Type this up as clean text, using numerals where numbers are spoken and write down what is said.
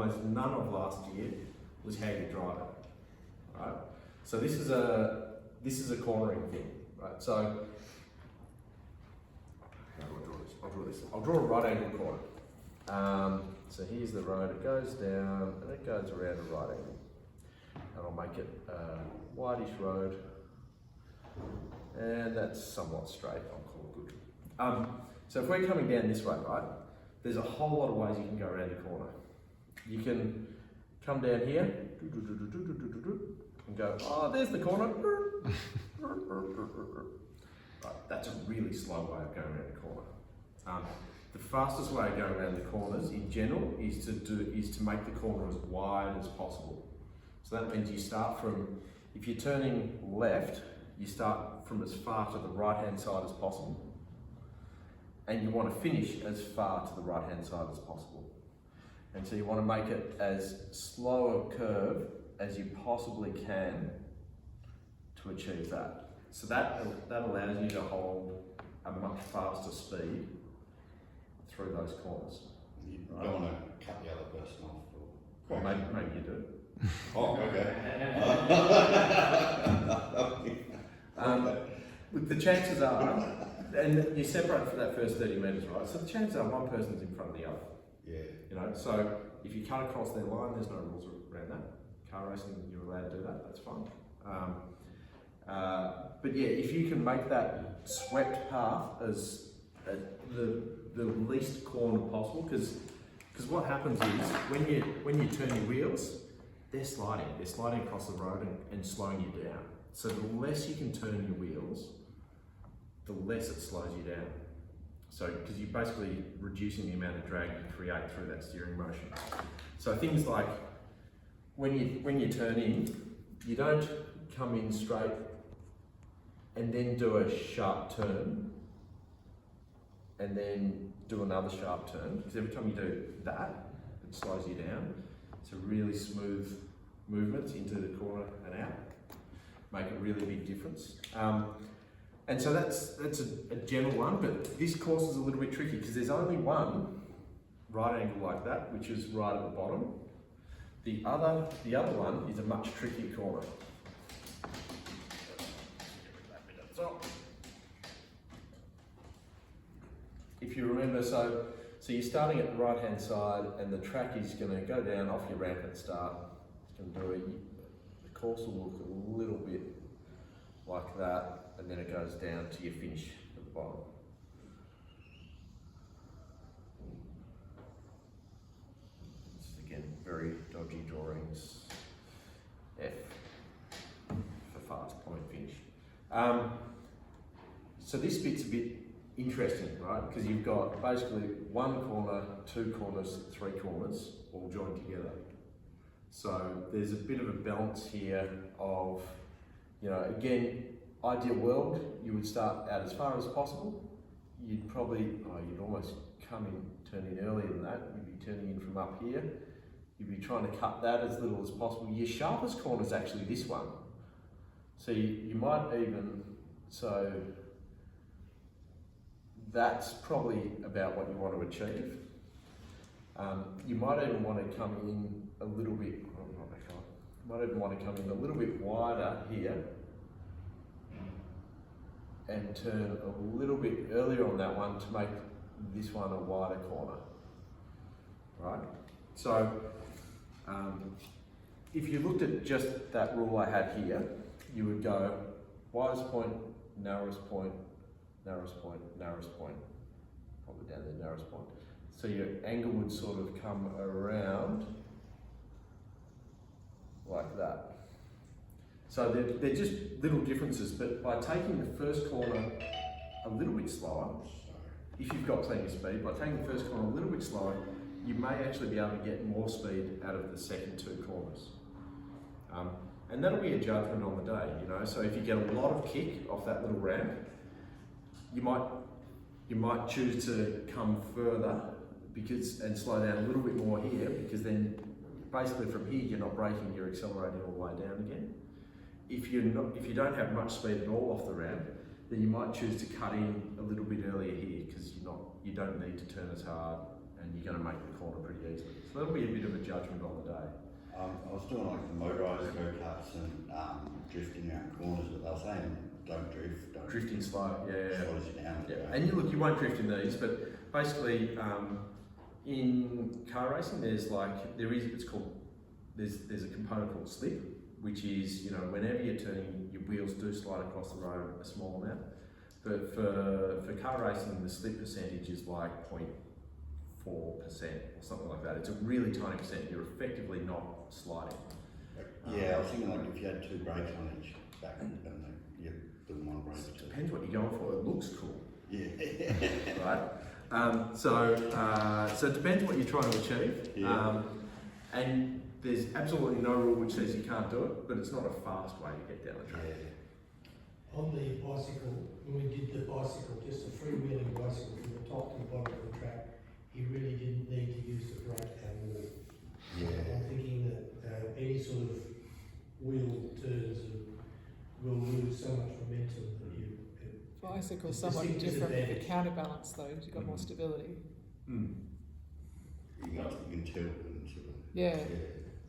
almost none of last year was how you drive it, right? So this is a cornering thing, right? So how do I draw this? I'll draw this. I'll draw a right angle corner. So here's the road, it goes down and it goes around a right angle. And I'll make it a whitish road, and that's somewhat straight, I'll call it good. So if we're coming down this way, right, there's a whole lot of ways you can go around the corner. You can come down here, and go, oh, there's the corner. Right, that's a really slow way of going around the corner. The fastest way of going around the corners in general is to make the corner as wide as possible. So that means you start from, if you're turning left, you start from as far to the right hand side as possible. And you want to finish as far to the right hand side as possible. And so you want to make it as slow a curve as you possibly can to achieve that. So that allows you to hold a much faster speed through those corners. You don't want to cut the other person off? Or maybe you do. Oh, okay. The chances are, and you separate for that first 30 metres, right? So the chances are one person's in front of the other. Yeah. You know, so if you cut across their line, there's no rules around that. Car racing, you're allowed to do that, that's fine. But yeah, if you can make that swept path as the least corner possible, because what happens is when you turn your wheels, they're sliding across the road and slowing you down. So the less you can turn your wheels, the less it slows you down. So, because you're basically reducing the amount of drag you create through that steering motion. So things like, when you turn in, you don't come in straight and then do a sharp turn, and then do another sharp turn, because every time you do that, it slows you down. It's a really smooth movements into the corner and out, make a really big difference. And so that's a general one, but this course is a little bit tricky because there's only one right angle like that, which is right at the bottom. The other one is a much trickier corner. So, if you remember, so you're starting at the right hand side and the track is going to go down off your ramp at start. It's going to do the course will look a little bit like that, and then it goes down to your finish at the bottom. This is again very dodgy drawings. F for fast point finish. So this bit's a bit interesting, right? Because you've got basically one corner, two corners, three corners all joined together. So there's a bit of a balance here of, you know, again, ideal world, you would start out as far as possible. You'd probably, you'd almost come in, turn in earlier than that. You'd be turning in from up here. You'd be trying to cut that as little as possible. Your sharpest corner is actually this one. So you might even, so that's probably about what you want to achieve. You might even want to come in a little bit, wider here and turn a little bit earlier on that one to make this one a wider corner, right? So if you looked at just that rule I had here, you would go widest point, narrowest point, narrowest point, narrowest point, probably down there, narrowest point. So your angle would sort of come around like that. So they're just little differences, but by taking the first corner a little bit slower, if you've got plenty of speed, by taking the first corner a little bit slower, you may actually be able to get more speed out of the second two corners. And that'll be a judgment on the day, you know. So if you get a lot of kick off that little ramp, you might choose to come further and slow down a little bit more here, because then basically from here you're not braking, you're accelerating all the way down again. If you don't have much speed at all off the ramp, then you might choose to cut in a little bit earlier here, because you don't need to turn as hard and you're going to make the corner pretty easily. So that'll be a bit of a judgment on the day. I was doing like the motorised go-karts and drifting around corners, but they were saying don't drift, don't Drifting slow, yeah. slows you down. Yeah. And you won't drift in these, but basically in car racing, there's a component called slip, which is, you know, whenever you're turning, your wheels do slide across the road a small amount. But for car racing, the slip percentage is like 0.4% or something like that. It's a really tiny percent. You're effectively not sliding. Yeah, I was thinking like if you had two brakes on each back and you're doing one brake. It depends what you're going for. It looks cool. Yeah. Right? So it depends what you're trying to achieve. Yeah. And there's absolutely no rule which says you can't do it, but it's not a fast way to get down the track. Yeah. On the bicycle, when we did the bicycle, just a freewheeling bicycle from the top to the bottom of the track, he really didn't need to use the brake at all. Yeah. I'm thinking that any sort of wheel turns will lose so much momentum that you. Bicycle's It's somewhat distinct different for disadvantage. counterbalance though, you've got more stability. Mm. You can tilt and sort of. Yeah. Yeah.